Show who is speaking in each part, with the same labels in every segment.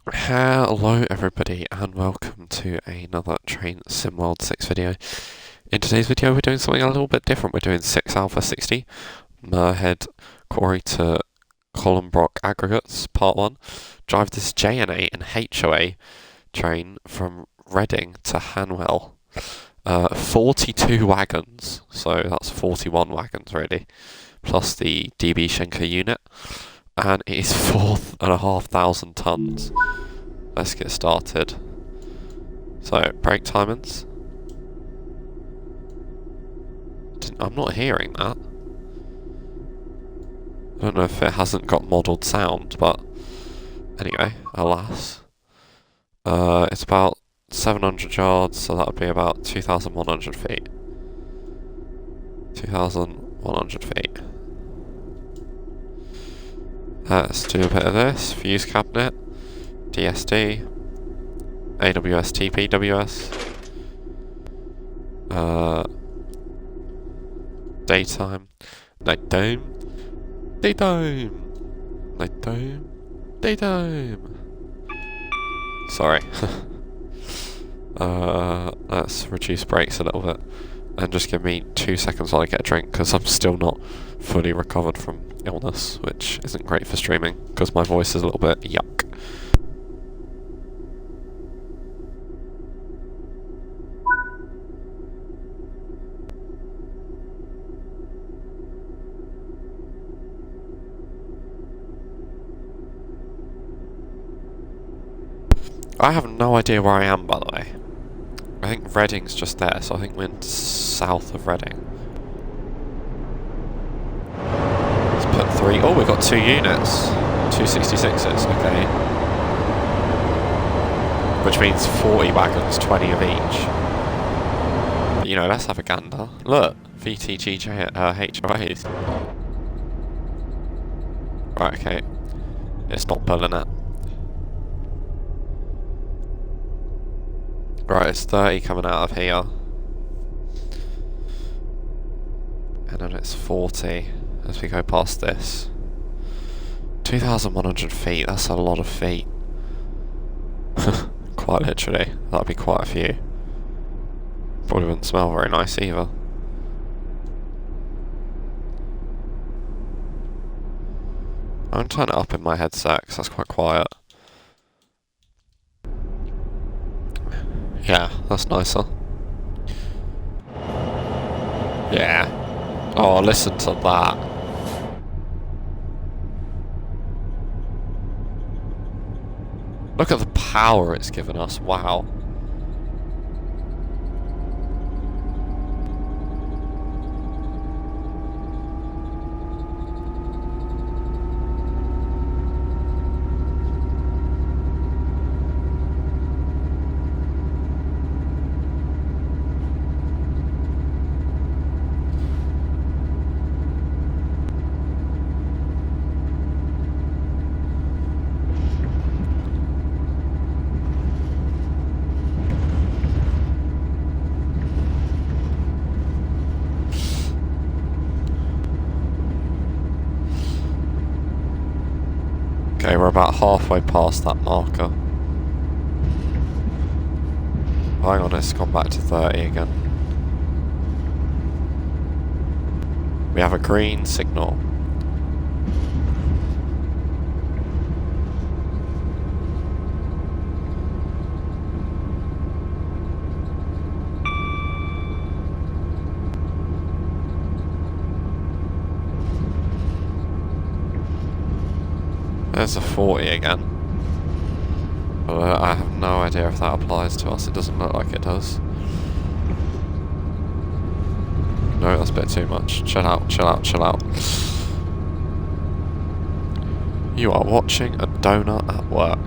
Speaker 1: Hello everybody and welcome to another Train Sim World 6 video. In today's video we're doing something a little bit different. We're doing 6 Alpha 60, Merehead, Quarry to Colnbrook Aggregates, part 1. Drive this JNA and HOA train from Reading to Hanwell. 42 wagons, so that's 41 wagons really, plus the DB Schenker unit. And it is 4,500 tons. Let's get started. So, brake timings. I'm not hearing that. I don't know if it hasn't got modelled sound, but anyway, alas. It's about 700 yards, so that would be about 2,100 feet. 2,100 feet. Let's do a bit of this. Fuse cabinet, DSD, AWS TPWS, daytime, nighttime, daytime, nighttime, daytime. Sorry. Let's reduce brakes a little bit and just give me 2 seconds while I get a drink, because I'm still not fully recovered from illness, which isn't great for streaming because my voice is a little bit yuck. I have no idea where I am, by the way. I think Reading's just there, so I think we're south of Reading. Put 3. Oh, we've got 2 units. 266s, okay. Which means 40 wagons, 20 of each. But, you know, let's have a gander. Look, VTGJ HOAs. Right, okay. It's not pulling it. Right, it's 30 coming out of here. And then it's 40. As we go past this. 2,100 feet, that's a lot of feet. Quite literally, that'd be quite a few. Probably wouldn't smell very nice either. I'm turn it up in my headset because that's quite quiet. Yeah, that's nicer. Yeah. Oh, listen to that. Look at the power it's given us, wow. Okay, we're about halfway past that marker. Hang on, it's gone back to 30 again. We have a green signal. There's a 40 again. But I have no idea if that applies to us. It doesn't look like it does. No, that's a bit too much. Chill out, chill out, chill out. You are watching a donut at work.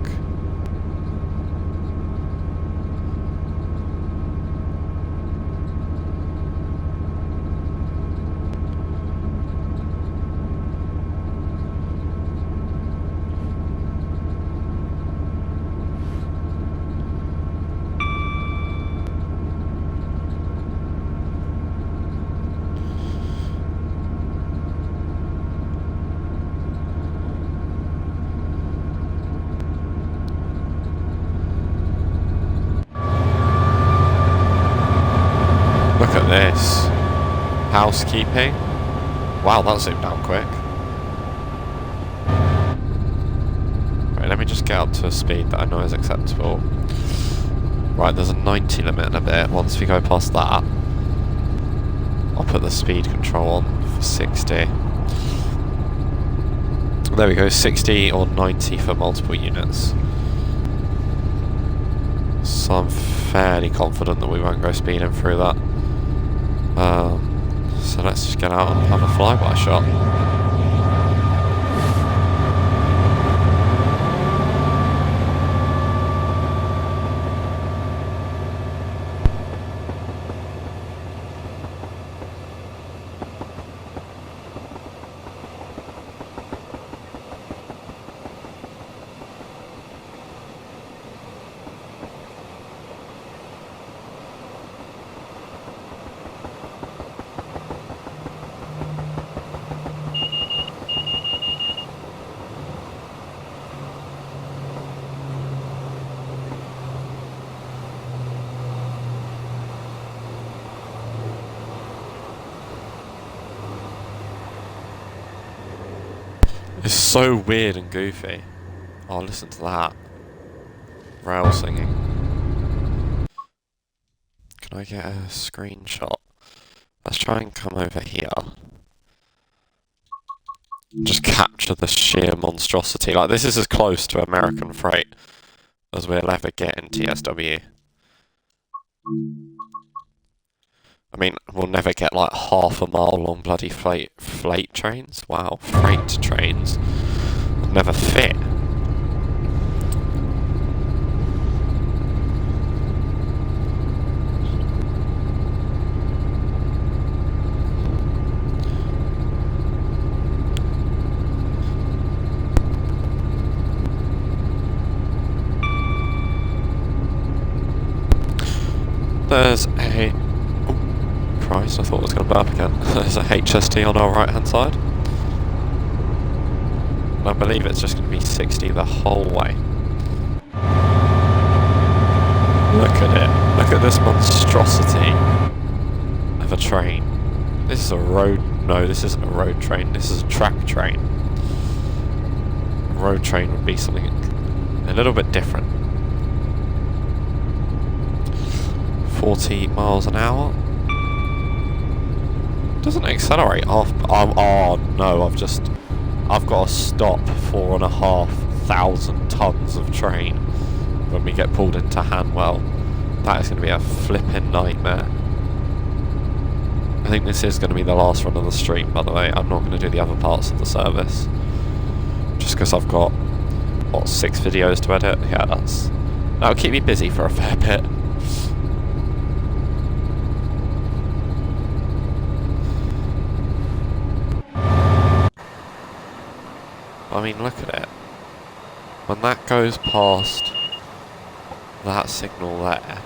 Speaker 1: Housekeeping. Wow, that zoomed down quick. Right, let me just get up to a speed that I know is acceptable. Right, there's a 90 limit in a bit. Once we go past that, I'll put the speed control on for 60. There we go, 60 or 90 for multiple units. So I'm fairly confident that we won't go speeding through that. So let's just get out and have a flyby shot. It's so weird and goofy. Oh, listen to that. Rail singing. Can I get a screenshot? Let's try and come over here. Just capture the sheer monstrosity. Like, this is as close to American freight as we'll ever get in TSW. I mean, we'll never get like half a mile long bloody freight trains. Wow, freight trains. They'll never fit. There's a... Oh, Christ, I thought it was going to burp again. There's a HST on our right hand side. And I believe it's just going to be 60 the whole way. Look at it. Look at this monstrosity of a train. This is a road... No, this isn't a road train. This is a track train. A road train would be something a little bit different. 40 miles an hour. Doesn't accelerate off. Oh no, I've got to stop 4,500 tons of train when we get pulled into Hanwell. That is going to be a flipping nightmare. I think this is going to be the last run of the stream, by the way. I'm not going to do the other parts of the service. Just because I've got, what, 6 videos to edit? Yeah, that'll keep me busy for a fair bit. I mean, look at it. When that goes past that signal there,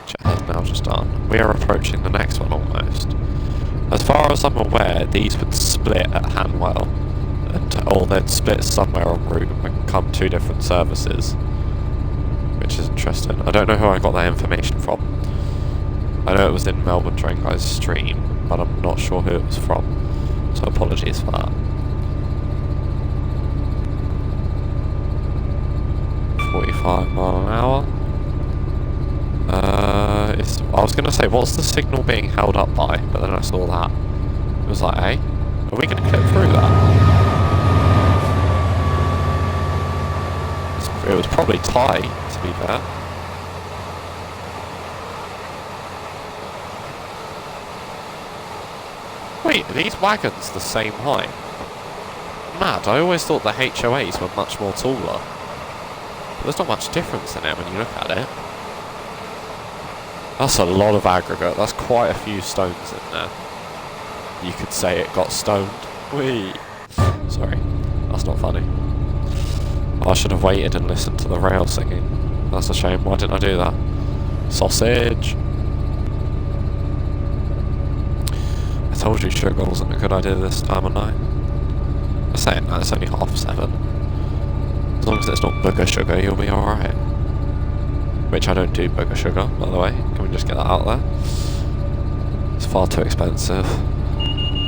Speaker 1: which it has now just done, we are approaching the next one almost. As far as I'm aware, these would split at Hanwell, or they'd split somewhere en route and become 2 different services, which is interesting. I don't know who I got that information from. I know it was in Melbourne Train Guys' stream, but I'm not sure who it was from, so apologies for that. 45 mile an hour. I was going to say, what's the signal being held up by? But then I saw that. It was like, hey, are we going to clip through that? It was probably tight, to be fair. Wait, are these wagons the same height? Mad, I always thought the HOAs were much more taller. There's not much difference in it when you look at it. That's a lot of aggregate. That's quite a few stones in there. You could say it got stoned. Whee! Sorry, that's not funny. I should have waited and listened to the rail singing. That's a shame. Why didn't I do that? Sausage! I told you sugar wasn't a good idea this time of night. I'm saying that, it's only 7:30. As long as it's not booger sugar, you'll be alright. Which I don't do booger sugar, by the way. Can we just get that out there? It's far too expensive.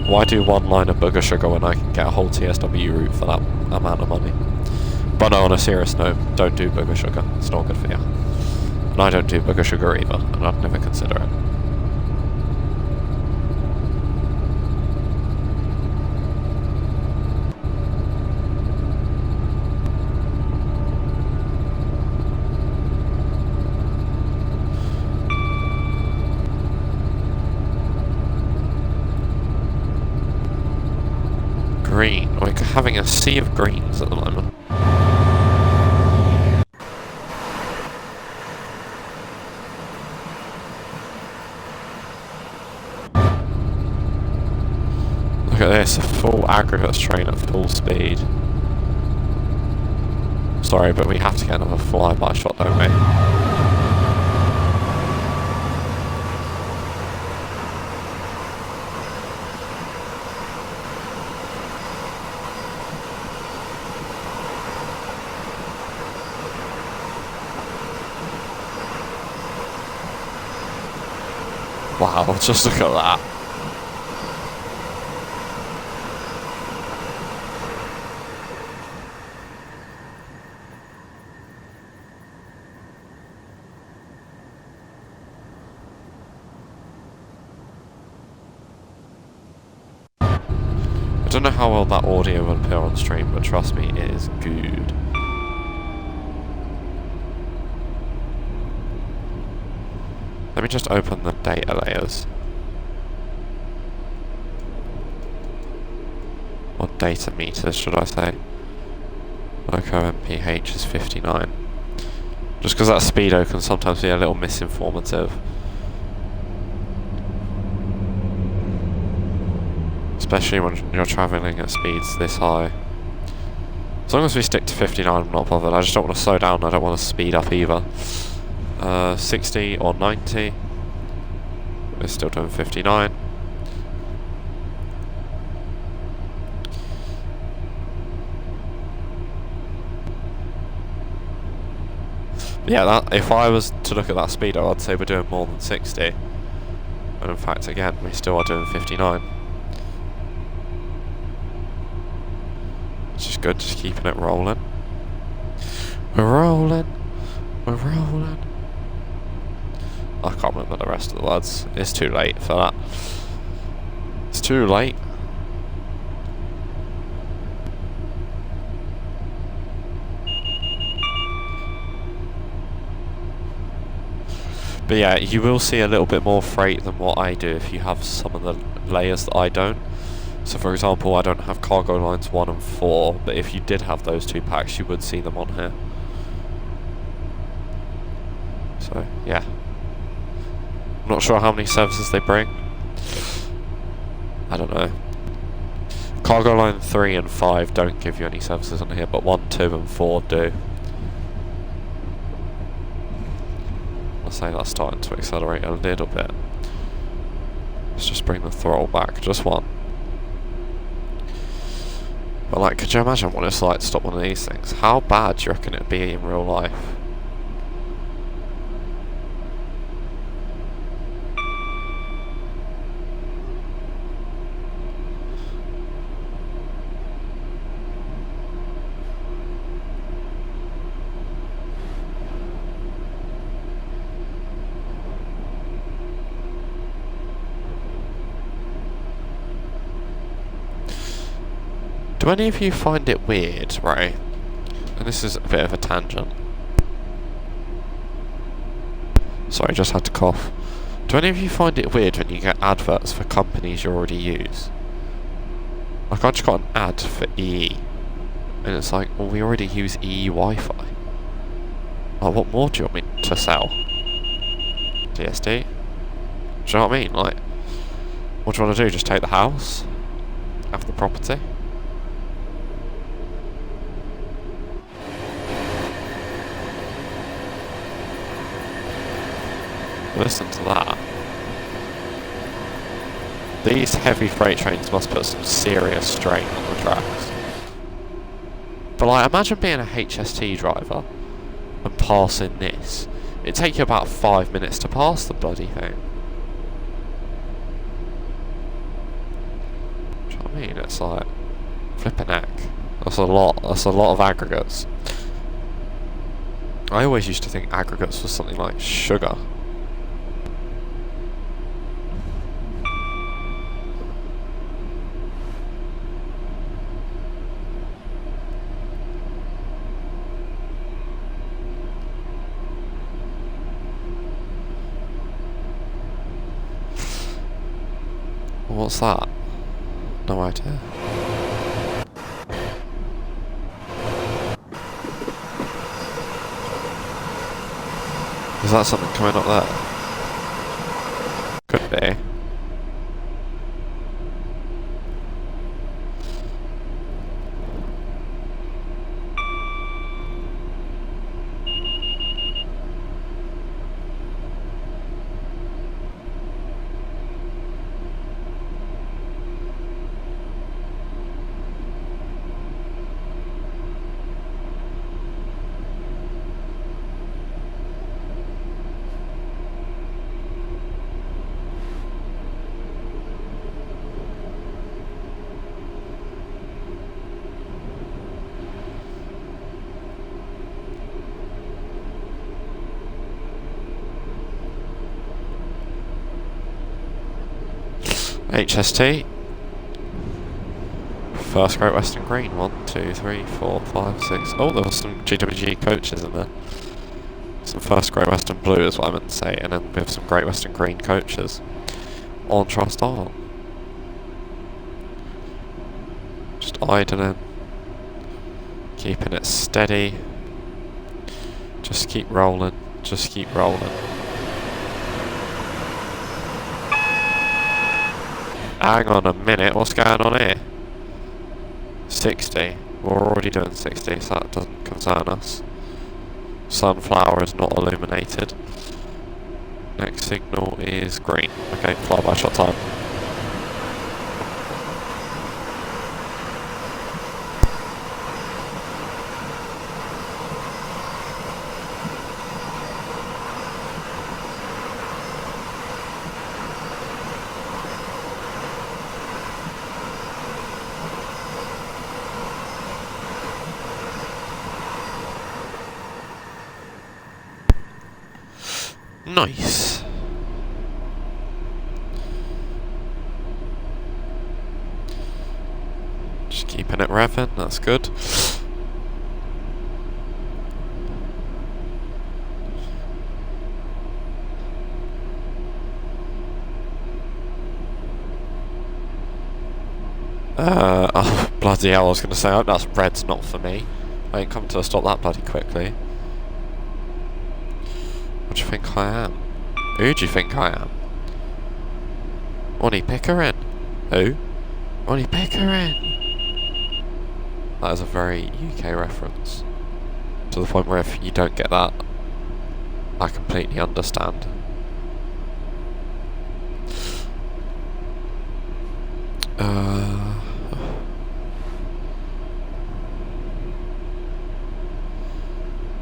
Speaker 1: Why do one line of booger sugar when I can get a whole TSW route for that amount of money? But no, on a serious note, don't do booger sugar. It's not good for you. And I don't do booger sugar either, and I'd never consider it. Green. We're having a sea of greens at the moment. Look at this, a full aggregates train at full speed. Sorry, but we have to get another fly-by shot, don't we? Wow, just look at that. I don't know how well that audio will appear on stream, but trust me, it is good. Let me just open the data layers. Or data meters, should I say. Loco MPH is 59. Just because that speedo can sometimes be a little misinformative. Especially when you're travelling at speeds this high. As long as we stick to 59, I'm not bothered. I just don't want to slow down, I don't want to speed up either. 60 or 90. We're still doing 59. Yeah, if I was to look at that speedo, I'd say we're doing more than 60. And in fact, again, we still are doing 59. Which is good, just keeping it rolling. We're rolling. We're rolling. I can't remember the rest of the words. It's too late for that. It's too late. But yeah, you will see a little bit more freight than what I do if you have some of the layers that I don't. So for example, I don't have cargo lines 1 and 4, but if you did have those two packs, you would see them on here. So, yeah. I'm not sure how many services they bring. I don't know. Cargo line 3 and 5 don't give you any services on here, but 1, 2 and 4 do. I'll say that's starting to accelerate a little bit. Let's just bring the throttle back, just 1. But like, could you imagine what it's like to stop one of these things? How bad do you reckon it'd be in real life? Do any of you find it weird, right? And this is a bit of a tangent. Sorry, I just had to cough. Do any of you find it weird when you get adverts for companies you already use? Like, I just got an ad for EE. And it's like, well, we already use EE Wi-Fi. Like, what more do you want me to sell? DSD? Do you know what I mean? Like, what do you want to do? Just take the house? Have the property? Listen to that. These heavy freight trains must put some serious strain on the tracks. But like, imagine being a HST driver and passing this. It'd take you about 5 minutes to pass the bloody thing. mean? It's like, flipping heck. That's a lot of aggregates. I always used to think aggregates was something like sugar. What's that? No idea. Is that something coming up there? Could be. HST. First Great Western Green. 1, 2, 3, 4, 5, 6. Oh, there was some GWE coaches in there. Some First Great Western Blue is what I meant to say, and then we have some Great Western Green coaches. On trust on. Just idling. Keeping it steady. Just keep rolling. Just keep rolling. Hang on a minute, what's going on here? 60. We're already doing 60, so that doesn't concern us. Sunflower is not illuminated. Next signal is green. Okay, flyby shot time. Nice. Just keeping it revving, that's good. Oh, bloody hell, I was going to say, I hope that's red's not for me. I ain't come to a stop that bloody quickly. What do you think I am? Who do you think I am? Ronnie Pickering. Who? Ronnie Pickering. That is a very UK reference. To the point where if you don't get that, I completely understand.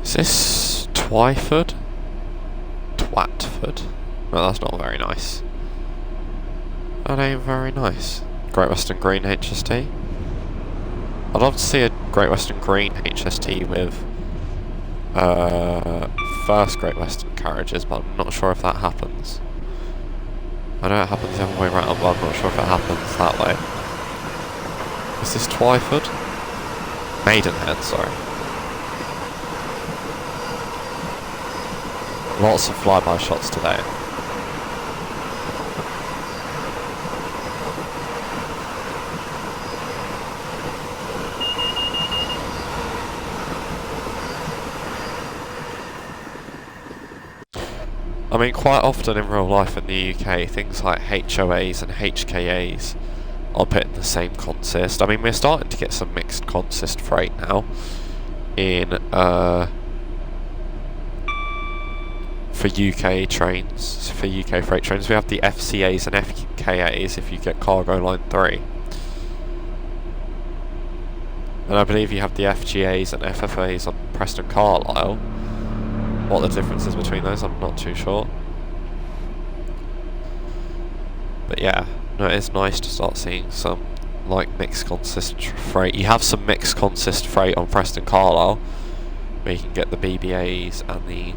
Speaker 1: Is this Twyford? Twatford? No, that's not very nice. That ain't very nice. Great Western Green HST. I'd love to see a Great Western Green HST with first Great Western carriages, but I'm not sure if that happens. I know it happens the other way around, but I'm not sure if it happens that way. Is this Twyford? Maidenhead, sorry. Lots of flyby shots today. I mean, quite often in real life in the UK, things like HOAs and HKAs are put in the same consist. I mean, we're starting to get some mixed consist freight now in for UK trains, for UK freight trains. We have the FCAs and FKAs if you get cargo line 3. And I believe you have the FGAs and FFAs on Preston Carlisle. What the difference is between those, I'm not too sure. But yeah, no, it's nice to start seeing some like mixed consist freight. You have some mixed consist freight on Preston Carlisle, where you can get the BBAs and the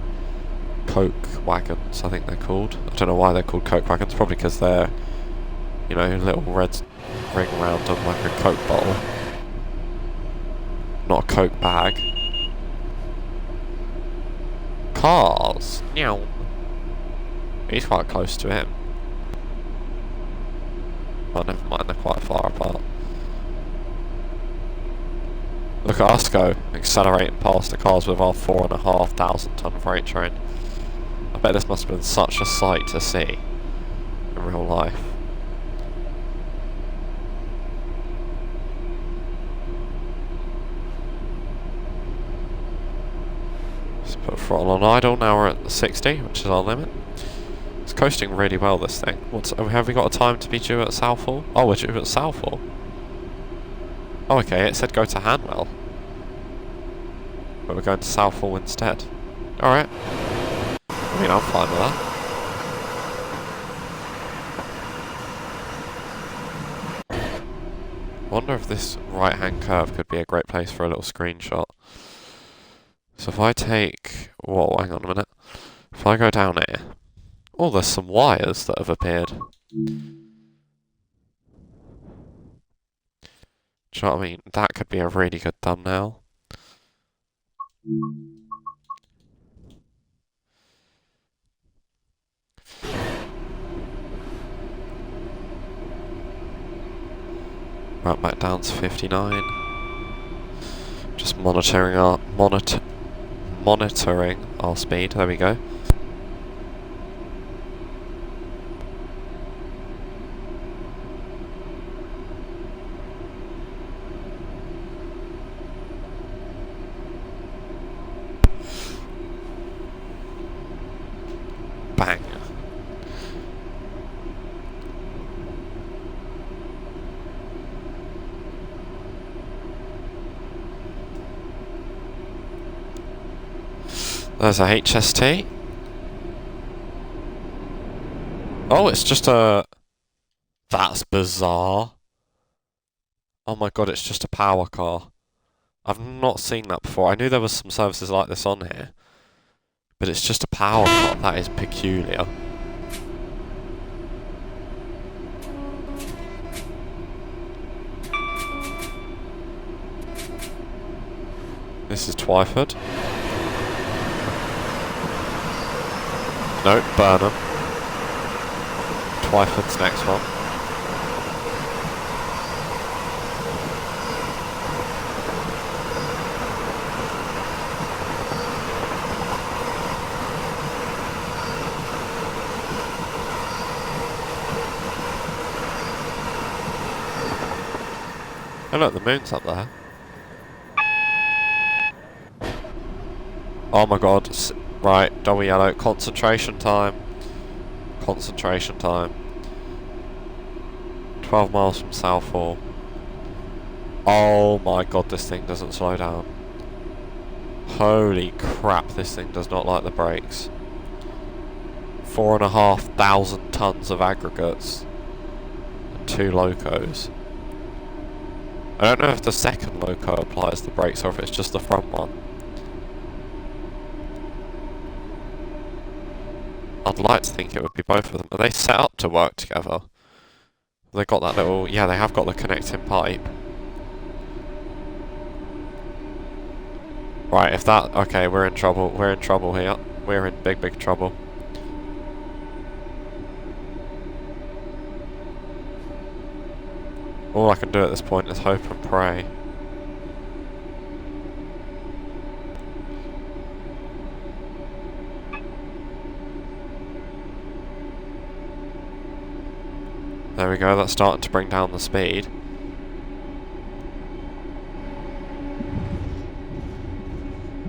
Speaker 1: Coke wagons, I think they're called. I don't know why they're called Coke wagons, probably because they're, you know, little red ring around them like a Coke bottle. Not a Coke bag. Cars! Meow. He's quite close to him. Oh, never mind, they're quite far apart. Look at us go, accelerating past the cars with our 4,500 ton freight train. I bet this must have been such a sight to see in real life. Just put throttle on idle, now we're at 60, which is our limit. It's coasting really well, this thing. Have we got a time to be due at Southall? Oh, we're due at Southall. Oh, okay, it said go to Hanwell. But we're going to Southall instead. Alright. I mean, I'm fine with that. Wonder if this right-hand curve could be a great place for a little screenshot. So if I take... Whoa, hang on a minute. If I go down here... Oh, there's some wires that have appeared. Do you know what I mean? That could be a really good thumbnail. Right back down to 59. Just monitoring our speed. There we go. Bang. There's a HST. Oh, it's just a... That's bizarre. Oh my god, it's just a power car. I've not seen that before. I knew there was some services like this on here. But it's just a power car. That is peculiar. This is Twyford. No, Burnham. Twyford's next one. Oh look, the moon's up there. Oh my god. Right, double yellow. Concentration time. Concentration time. 12 miles from Southall. Oh my god, this thing doesn't slow down. Holy crap, this thing does not like the brakes. 4,500 tons of aggregates. And 2 locos. I don't know if the second loco applies the brakes or if it's just the front one. I'd like to think it would be both of them. Are they set up to work together? They got that little... Yeah, they have got the connecting pipe. Right, if that... Okay, we're in trouble. We're in trouble here. We're in big, big trouble. All I can do at this point is hope and pray. There we go, that's starting to bring down the speed.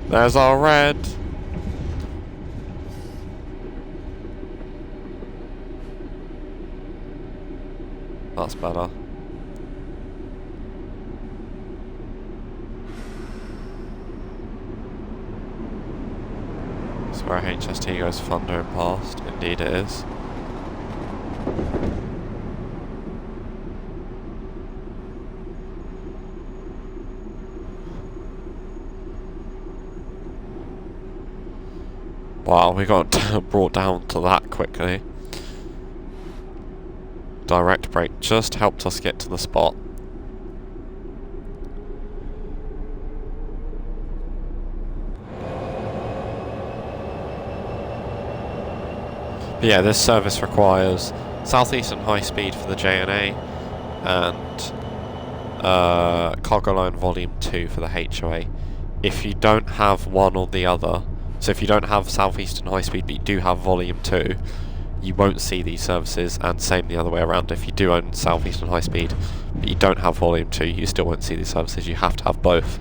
Speaker 1: There's our red! That's better. That's where HST goes thundering past. Indeed it is. Wow, we got brought down to that quickly. Direct brake just helped us get to the spot. But yeah, this service requires southeastern high speed for the JNA and cargo line volume 2 for the HOA. If you don't have one or the other, so if you don't have southeastern high speed but you do have volume 2, you won't see these services, and same the other way around. If you do own southeastern high speed but you don't have volume 2, you still won't see these services. You have to have both.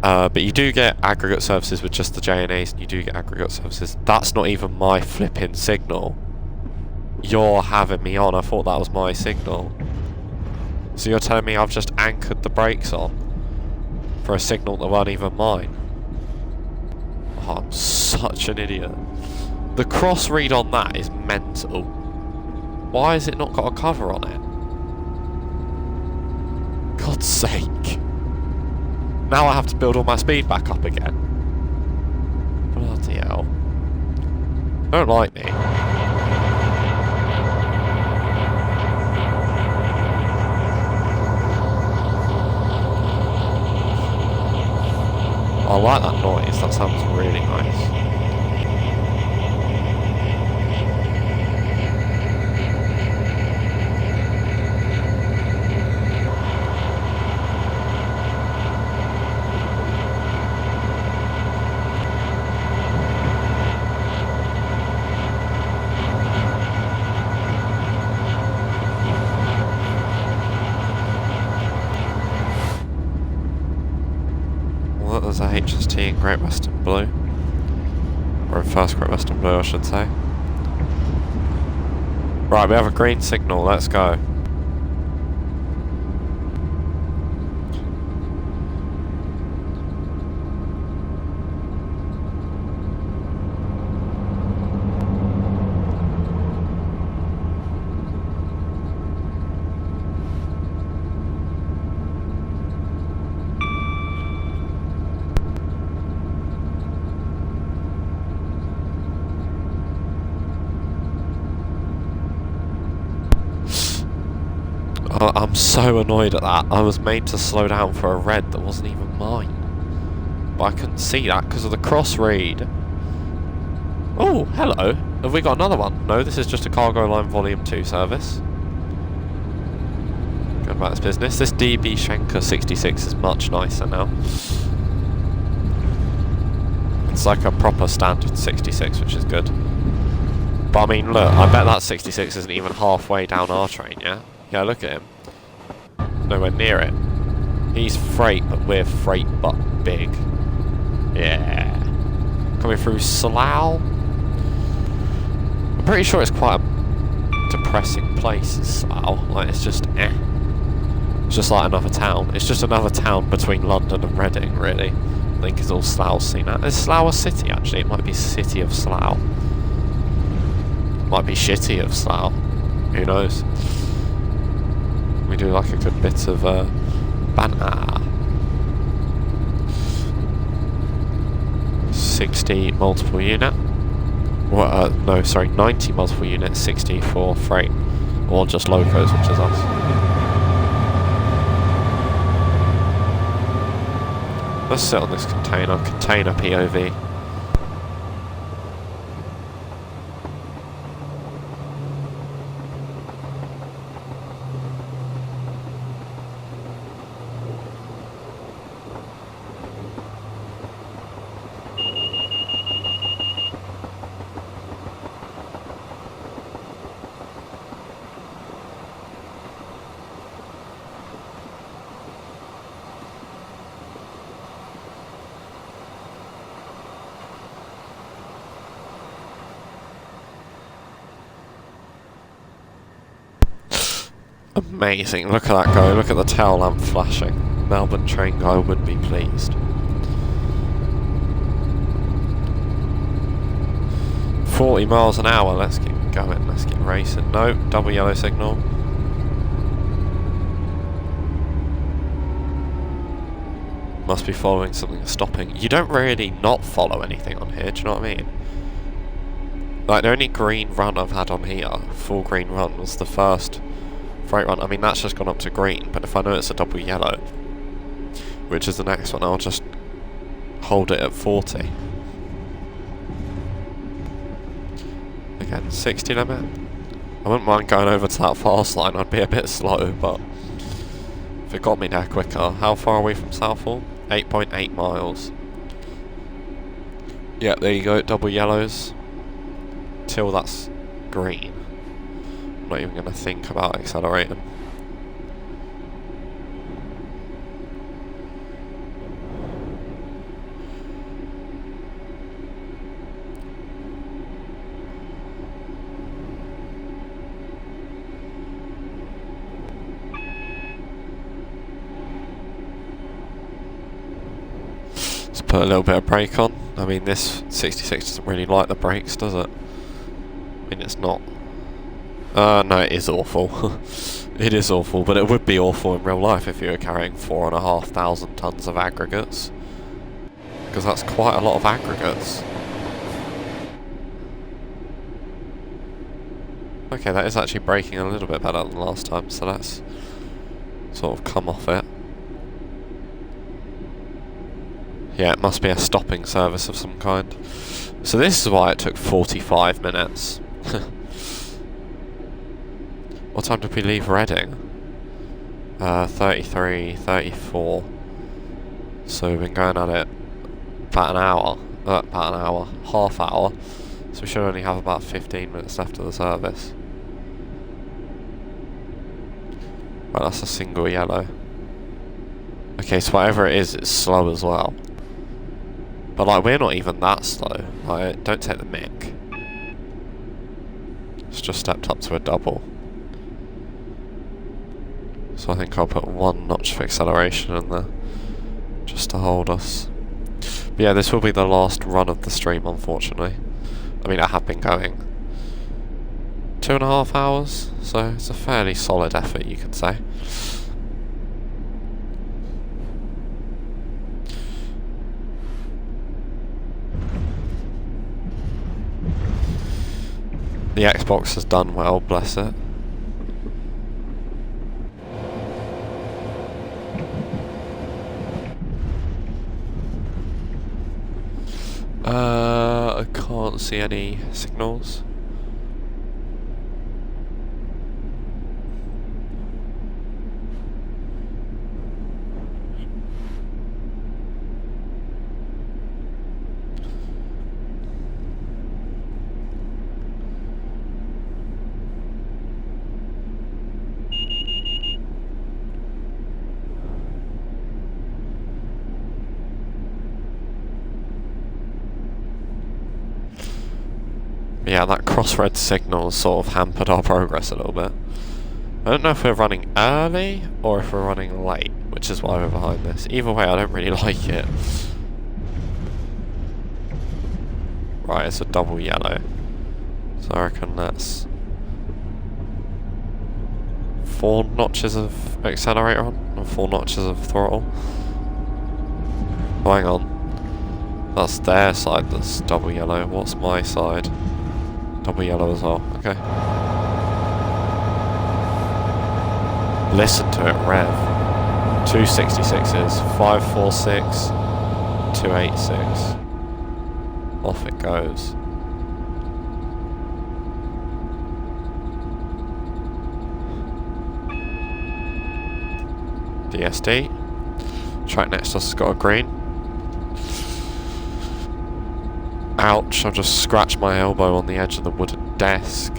Speaker 1: But you do get aggregate services with just the JNAs, and you do get aggregate services. That's not even my flipping signal. You're having me on. I thought that was my signal. So you're telling me I've just anchored the brakes on for a signal that wasn't even mine? Oh, I'm such an idiot. The cross read on that is mental. Why has it not got a cover on it? God's sake. Now I have to build all my speed back up again. Bloody hell. Don't like me. I like that noise, that sounds really nice. There's a HST in Great Western Blue. Or in First Great Western Blue, I should say. Right, we have a green signal, let's go. I'm so annoyed at that. I was made to slow down for a red that wasn't even mine. But I couldn't see that because of the cross read. Oh, hello. Have we got another one? No, this is just a cargo line volume 2 service. Going about this business. This DB Schenker 66 is much nicer now. It's like a proper standard 66, which is good. But I mean, look, I bet that 66 isn't even halfway down our train, yeah? Yeah, look at him. Nowhere near it. He's freight, but we're freight but big. Yeah. Coming through Slough. I'm pretty sure it's quite a depressing place, Slough. Like, it's just It's just like another town. It's just another town between London and Reading, really. I think it's all Slough's seen at. Is Slough a city, actually? It might be City of Slough. Might be Shitty of Slough. Who knows? We do like a good bit of banter. 60 multiple unit. Well, no, sorry, 90 multiple unit, 60 for freight. Or just locos, which is us. Let's sit on this container POV. Amazing, look at that go, look at the tail lamp flashing. Melbourne train guy would be pleased. 40 miles an hour, let's get going, let's get racing. No, double yellow signal. Must be following something stopping. You don't really not follow anything on here, do you know what I mean? Like, the only green run I've had on here, full green run, was the first freight run. I mean, that's just gone up to green, but if I know it's a double yellow, which is the next one, I'll just hold it at 40. Again, 60 limit. I wouldn't mind going over to that fast line, I'd be a bit slow, but if it got me there quicker. How far are we from Southall? 8.8 miles. Yeah, there you go, double yellows. Till that's green. I'm not even going to think about accelerating. Let's put a little bit of brake on. I mean, this 66 doesn't really like the brakes, does it? I mean, it's not. No, it is awful. It is awful, but it would be awful in real life if you were carrying 4,500 tons of aggregates. Because that's quite a lot of aggregates. Okay, that is actually braking a little bit better than last time, so let's sort of come off it. Yeah, it must be a stopping service of some kind. So this is why it took 45 minutes. What time did we leave Reading? 33, 34. So we've been going at it about an hour, half hour. So we should only have about 15 minutes left of the service. Right, that's a single yellow. Okay, so whatever it is, it's slow as well. But like, we're not even that slow. Like, don't take the mick. It's just stepped up to a double. So I think I'll put one notch of acceleration in there, just to hold us. But yeah, this will be the last run of the stream, unfortunately. I mean, I have been going 2.5 hours, so it's a fairly solid effort, you could say. The Xbox has done well, bless it. I can't see any signals. Yeah, that cross-red signal sort of hampered our progress a little bit. I don't know if we're running early or if we're running late, which is why we're behind this. Either way, I don't really like it. Right, it's a double yellow. So I reckon that's 4 notches of accelerator on, and 4 notches of throttle. Oh, hang on. That's their side that's double yellow. What's my side? Double yellow as well, okay. Listen to it rev. 266s, 546, 286. Off it goes. DSD. Track next to us has got a green. Ouch, I've just scratched my elbow on the edge of the wooden desk.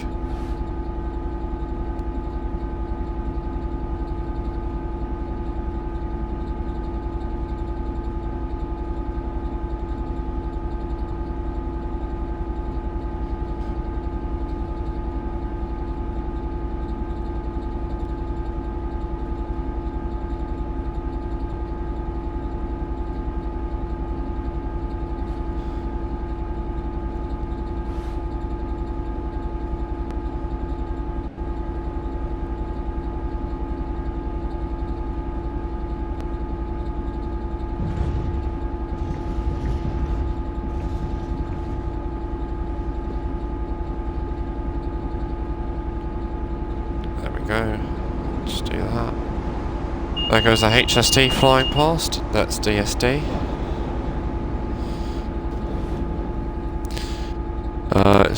Speaker 1: There goes a HST flying past. That's DSD.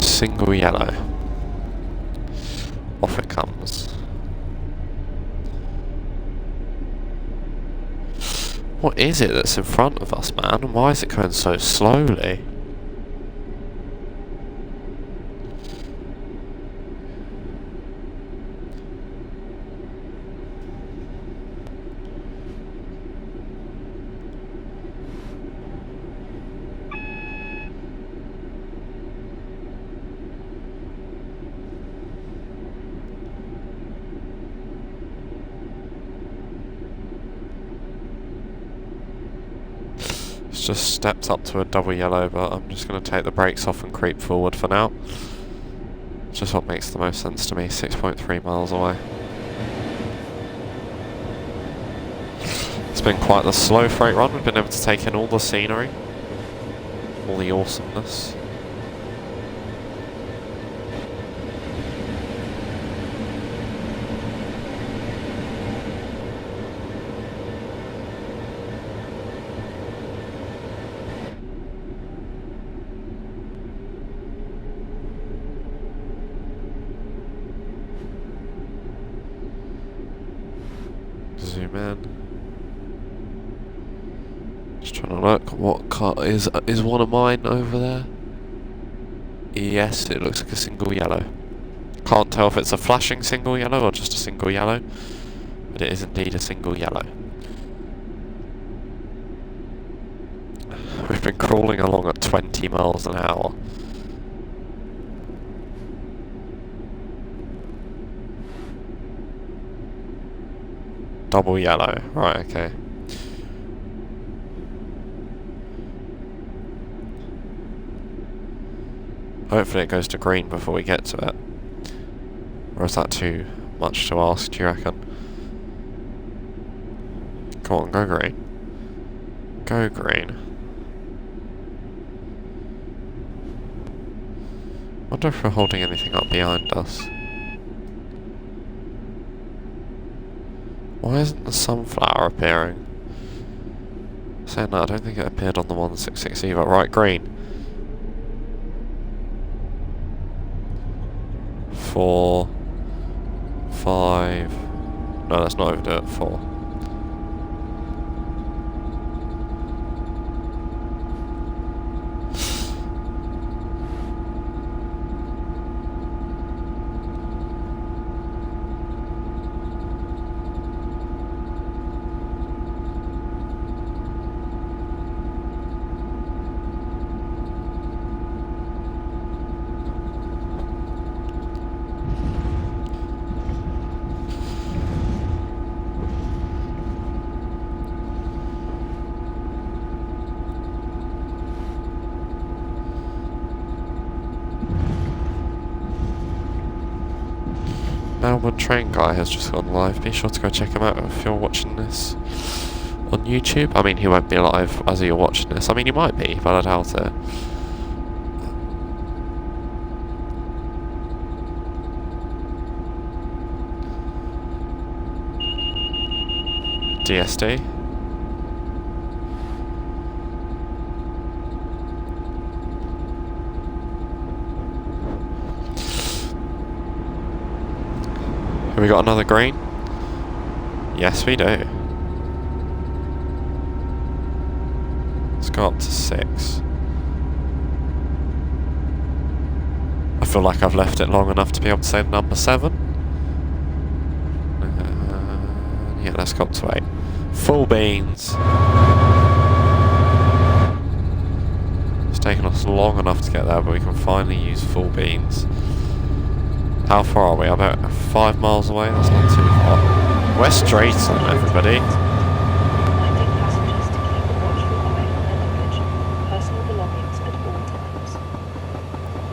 Speaker 1: Single yellow. Off it comes. What is it that's in front of us, man? And why is it going so slowly? Just stepped up to a double yellow, but I'm just going to take the brakes off and creep forward for now. Just what makes the most sense to me, 6.3 miles away. It's been quite the slow freight run. We've been able to take in all the scenery, all the awesomeness. Zoom in. Just trying to look. What car is one of mine over there? Yes, it looks like a single yellow. Can't tell if it's a flashing single yellow or just a single yellow, but it is indeed a single yellow. We've been crawling along at 20 miles an hour. Double yellow, right, okay. Hopefully it goes to green before we get to it. Or is that too much to ask, do you reckon? Come on, go green. Go green. Wonder if we're holding anything up behind us. Why isn't the sunflower appearing? Saying that, I don't think it appeared on the 166 either. Right, green. 4, 5. No, let's not overdo it. 4. Melbourne train guy has just gone live. Be sure to go check him out if you're watching this on YouTube. I mean, he won't be live as you're watching this. I mean, he might be, but I doubt it. DSD. Have we got another green? Yes, we do. Let's go up to 6. I feel like I've left it long enough to be able to say number 7. Yeah, let's go up to 8. Full beans. It's taken us long enough to get there, but we can finally use full beans. How far are we? About 5 miles away? That's not too far. We're straight on, everybody.
Speaker 2: Passengers to keep a watchful eye on their luggage, personal belongings at all times.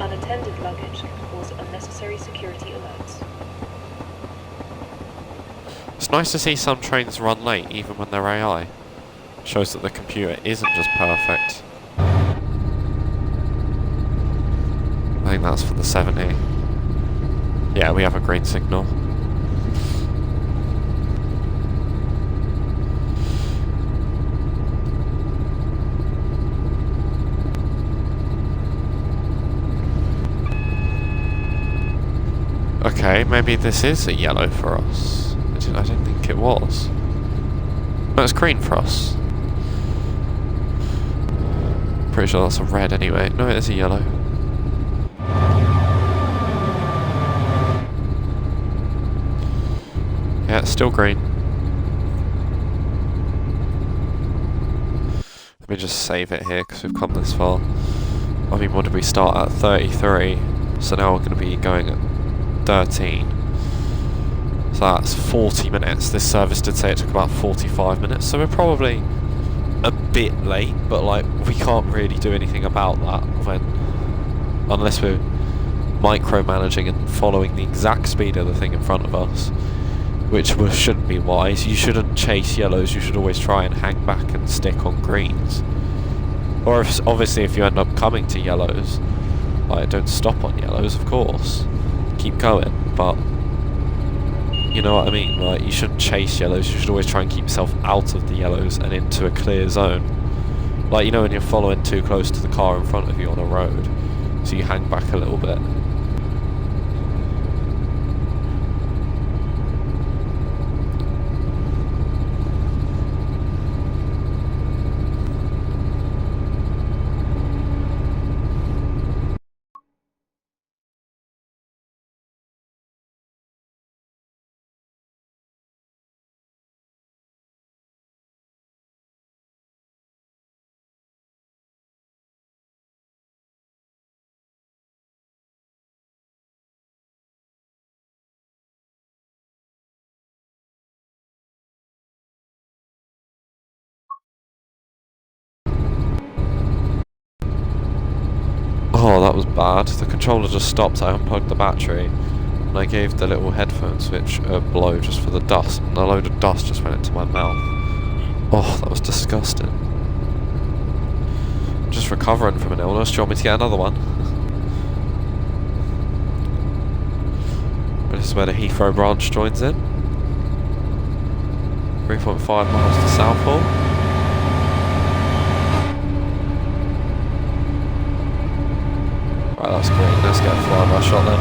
Speaker 2: Unattended luggage can cause unnecessary security alerts.
Speaker 1: It's nice to see some trains run late, even when they're AI. Shows that the computer isn't just perfect. I think that's for the 70. Yeah, we have a green signal. Okay, maybe this is a yellow for us. I didn't think it was. No, it's green for us. Pretty sure that's a red anyway. No, it is a yellow. Yeah, it's still green. Let me just save it here because we've come this far. I mean, what did we start at? 33. So now we're going to be going at 13. So that's 40 minutes. This service did say it took about 45 minutes. So we're probably a bit late, but like we can't really do anything about that unless we're micromanaging and following the exact speed of the thing in front of us, which shouldn't be wise. You shouldn't chase yellows. You should always try and hang back and stick on greens. Or obviously if you end up coming to yellows, like, don't stop on yellows, of course. Keep going, but you know what I mean? Like, you shouldn't chase yellows. You should always try and keep yourself out of the yellows and into a clear zone. Like, you know when you're following too close to the car in front of you on a road, so you hang back a little bit. Oh, that was bad. The controller just stopped. I unplugged the battery and I gave the little headphone switch a blow just for the dust, and a load of dust just went into my mouth. Oh, that was disgusting. I'm just recovering from an illness. Do you want me to get another one? This is where the Heathrow branch joins in. 3.5 miles to Southall. Right, that's great. Let's get a flyby shot then.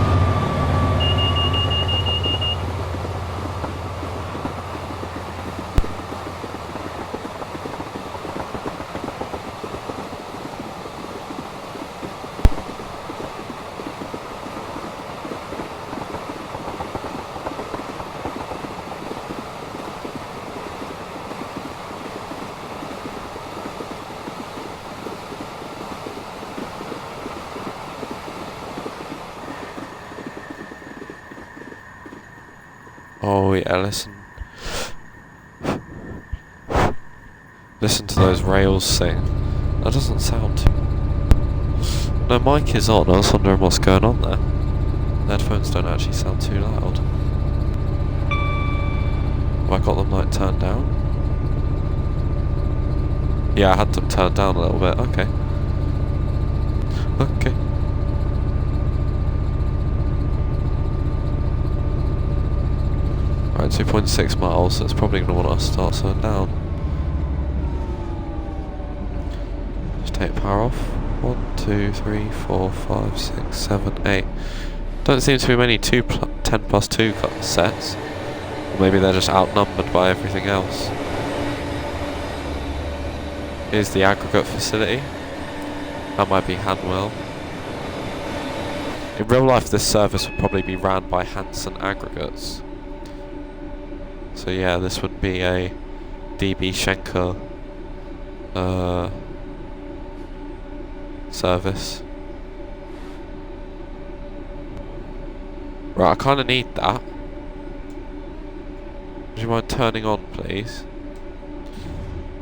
Speaker 1: Oh yeah, listen. Listen to those rails sing. That doesn't sound too... No, mic is on. I was wondering what's going on there. The headphones don't actually sound too loud. Have I got them like turned down? Yeah, I had them turned down a little bit. Okay. Okay. Right, 2.6 miles, so it's probably going to want us to start slowing down. Just take power off. 1, 2, 3, 4, 5, 6, 7, 8. Don't seem to be many 10 plus 2 sets. Or maybe they're just outnumbered by everything else. Here's the aggregate facility. That might be Hanwell. In real life, this service would probably be ran by Hanson Aggregates. So yeah, this would be a DB Schenker service. Right, I kind of need that. Would you mind turning on, please?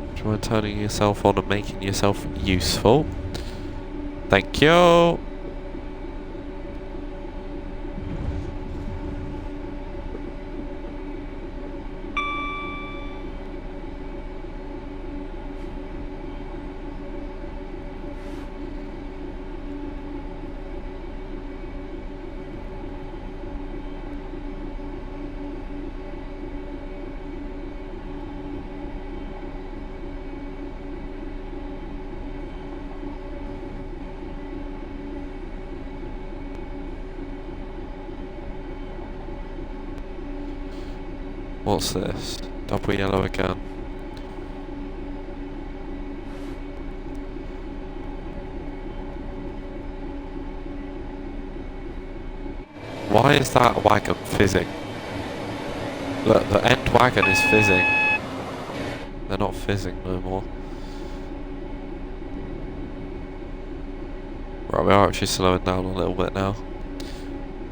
Speaker 1: Would you mind turning yourself on and making yourself useful? Thank you! What's this? Double yellow again. Why is that wagon fizzing? Look, the end wagon is fizzing. They're not fizzing no more. Right, we are actually slowing down a little bit now.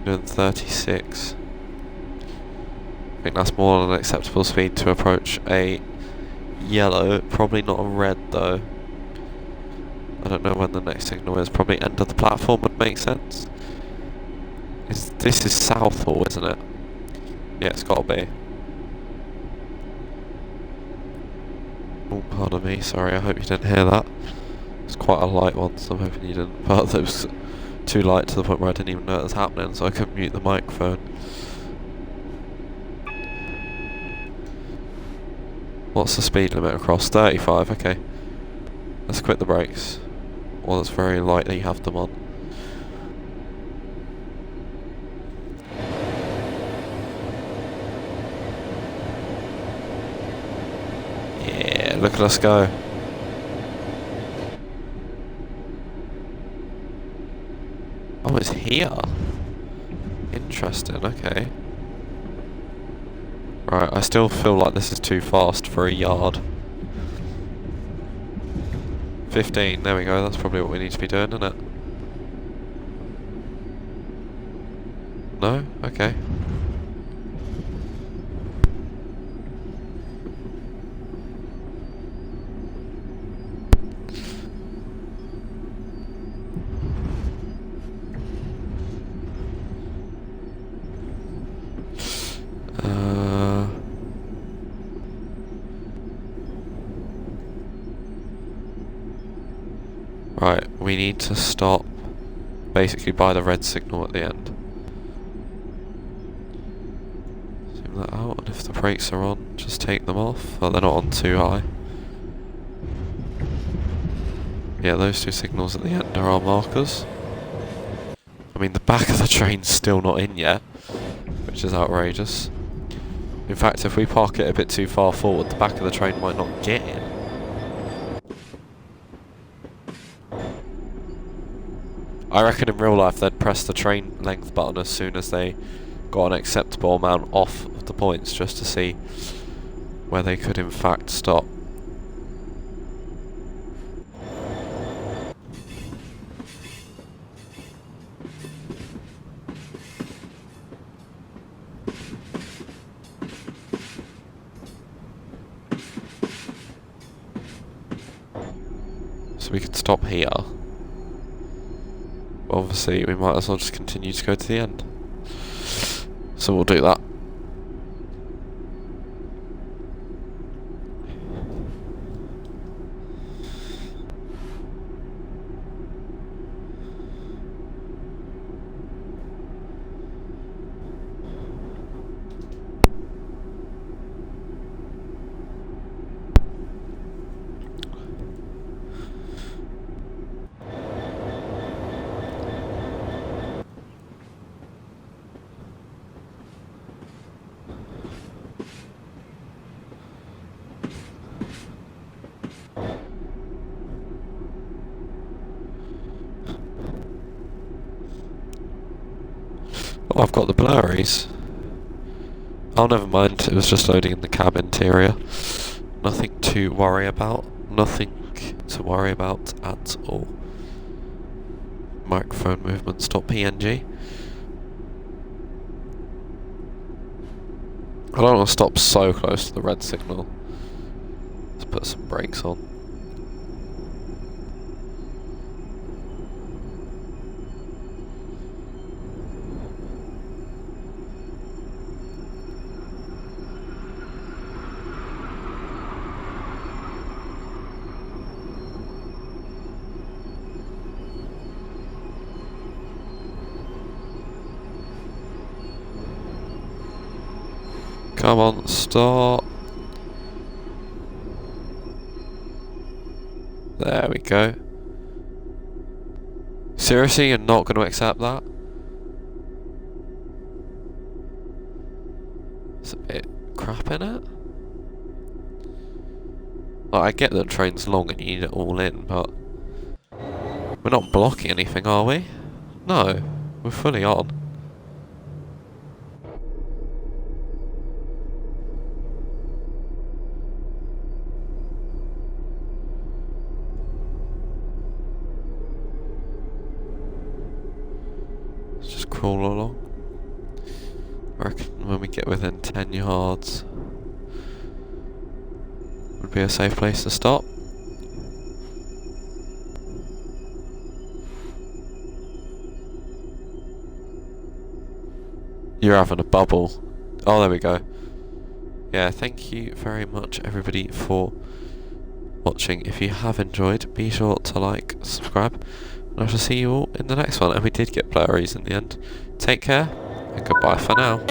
Speaker 1: Doing 36. I think that's more than an acceptable speed to approach a yellow. Probably not a red though. I don't know when the next signal is. Probably end of the platform would make sense. This is Southall, isn't it? Yeah, it's gotta be. Oh, pardon me, sorry, I hope you didn't hear that. It's quite a light one, so I'm hoping you didn't. But it was too light to the point where I didn't even know it was happening, so I couldn't mute the microphone. What's the speed limit across? 35, okay. Let's quit the brakes. Well, let's very lightly have them on. Yeah, look at us go. Oh, it's here. Interesting, okay. Right, I still feel like this is too fast for a yard. 15, there we go, that's probably what we need to be doing, isn't it? No? Okay. Right, we need to stop basically by the red signal at the end. Zoom that out, and if the brakes are on, just take them off. Oh, they're not on too high. Yeah, those two signals at the end are our markers. I mean, the back of the train's still not in yet, which is outrageous. In fact, if we park it a bit too far forward, the back of the train might not get in. I reckon in real life they'd press the train length button as soon as they got an acceptable amount off of the points, just to see where they could in fact stop. So we could stop here. Obviously, we might as well just continue to go to the end. So we'll do that. Oh, I've got the blurries. Oh, never mind. It was just loading in the cab interior. Nothing to worry about. Nothing to worry about at all. Microphone movement stop PNG. I don't want to stop so close to the red signal. Let's put some brakes on. Come on, stop. There we go. Seriously, you're not going to accept that? It's a bit crap in it? Like, I get that the train's long and you need it all in, but we're not blocking anything, are we? No, we're fully on. Let's just crawl along. I reckon when we get within 10 yards would be a safe place to stop. You're having a bubble. Oh, there we go. Yeah, thank you very much everybody for watching. If you have enjoyed, be sure to like, subscribe, and I shall see you all in the next one. And we did get blurries in the end. Take care, and goodbye for now.